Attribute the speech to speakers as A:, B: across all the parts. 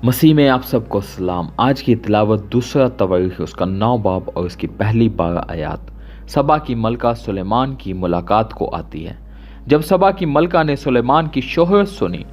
A: मसीह में आप सबको सलाम। आज की तिलावत दूसरा तवारीख उसका 9 बाब और उसकी पहली 12 आयात सबा की मलका सुलेमान की मुलाकात को आती है। जब सबा की मलका ने सुलेमान की शोहरत सुनी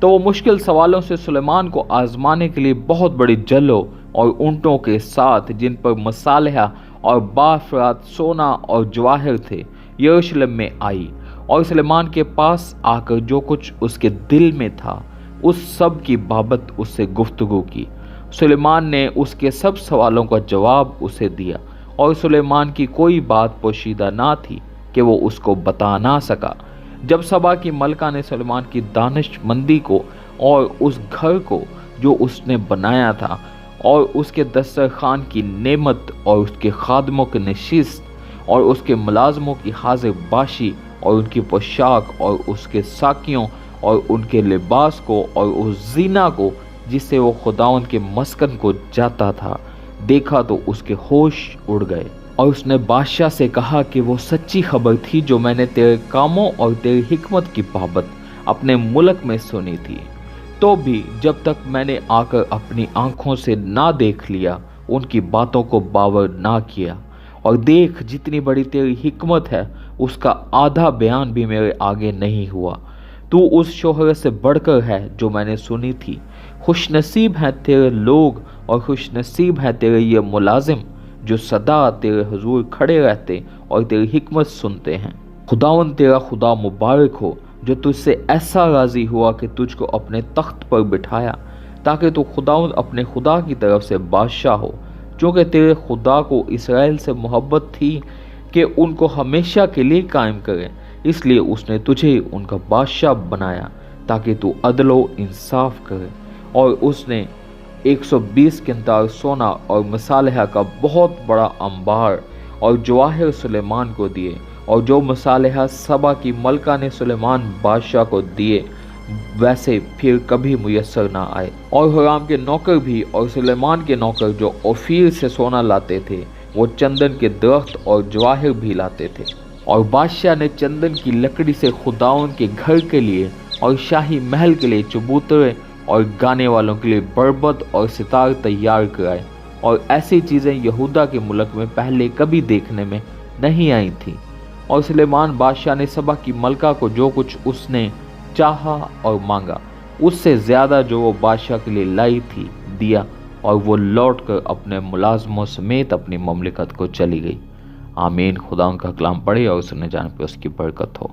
A: तो वो मुश्किल सवालों से सुलेमान को आजमाने के लिए बहुत बड़ी जलों और ऊंटों के साथ, जिन पर मसालेहा और बाफरात सोना और जवाहर थे, यरूशलेम में आई और सुलेमान के पास आकर जो कुछ उसके दिल में था उस सब की बाबत उससे गुफ्तगू की। सुलेमान ने उसके सब सवालों का जवाब उसे दिया और सुलेमान की कोई बात पोशीदा ना थी कि वो उसको बता ना सका। जब सबा की मलका ने सुलेमान की दानिशमंदी को और उस घर को जो उसने बनाया था और उसके दस्तरखान की नेमत और उसके खादमों की नशिस्त और उसके मुलाजमों की हाजिर बाशी और उनकी पोशाक और उसके साकियों और उनके लिबास को और उस जीना को जिससे वो खुदावंद के मस्कन को जाता था, देखा तो उसके होश उड़ गए। और उसने बादशाह से कहा कि वो सच्ची खबर थी जो मैंने तेरे कामों और तेरी हिकमत की बाबत अपने मुल्क में सुनी थी। तो भी जब तक मैंने आकर अपनी आंखों से ना देख लिया, उनकी बातों को बावर ना किया। और देख, जितनी बड़ी तेरी हिकमत है उसका आधा बयान भी मेरे आगे नहीं हुआ। तू उस शोहरत से बढ़कर है जो मैंने सुनी थी। खुशनसीब हैं तेरे लोग और खुशनसीब हैं तेरे ये मुलाजिम जो सदा तेरे हुजूर खड़े रहते और तेरी हिकमत सुनते हैं। खुदावन तेरा खुदा मुबारक हो जो तुझसे ऐसा राजी हुआ कि तुझको अपने तख्त पर बिठाया, ताकि तू खुदावन अपने खुदा की तरफ से बादशाह हो। क्योंकि तेरे खुदा को इसराइल से मोहब्बत थी कि उनको हमेशा के लिए कायम करे, इसलिए उसने तुझे उनका बादशाह बनाया ताकि तू अदलो इंसाफ करे। और उसने 120 किंताल सोना और मसालेहा का बहुत बड़ा अंबार और जवाहिर सुलेमान को दिए, और जो मसालेहा सबा की मलका ने सुलेमान बादशाह को दिए वैसे फिर कभी मुयस्सर ना आए। और हुराम के नौकर भी और सुलेमान के नौकर जो ओफीर से सोना लाते थे, वो चंदन के दरख्त और जवाहिर भी लाते थे। और बादशाह ने चंदन की लकड़ी से खुदाउन के घर के लिए और शाही महल के लिए चबूतरे और गाने वालों के लिए बरबत और सितार तैयार कराए। और ऐसी चीज़ें यहूदा के मुल्क में पहले कभी देखने में नहीं आई थी। और सुलेमान बादशाह ने सबा की मलका को जो कुछ उसने चाहा और मांगा, उससे ज़्यादा जो वो बादशाह के लिए लाई थी, दिया। और वो लौट कर अपने मुलाजमों समेत अपनी ममलिकत को चली गई। आमीन। खुदा उनका कलाम पढ़े और सुनने जाने पर उसकी बरकत हो।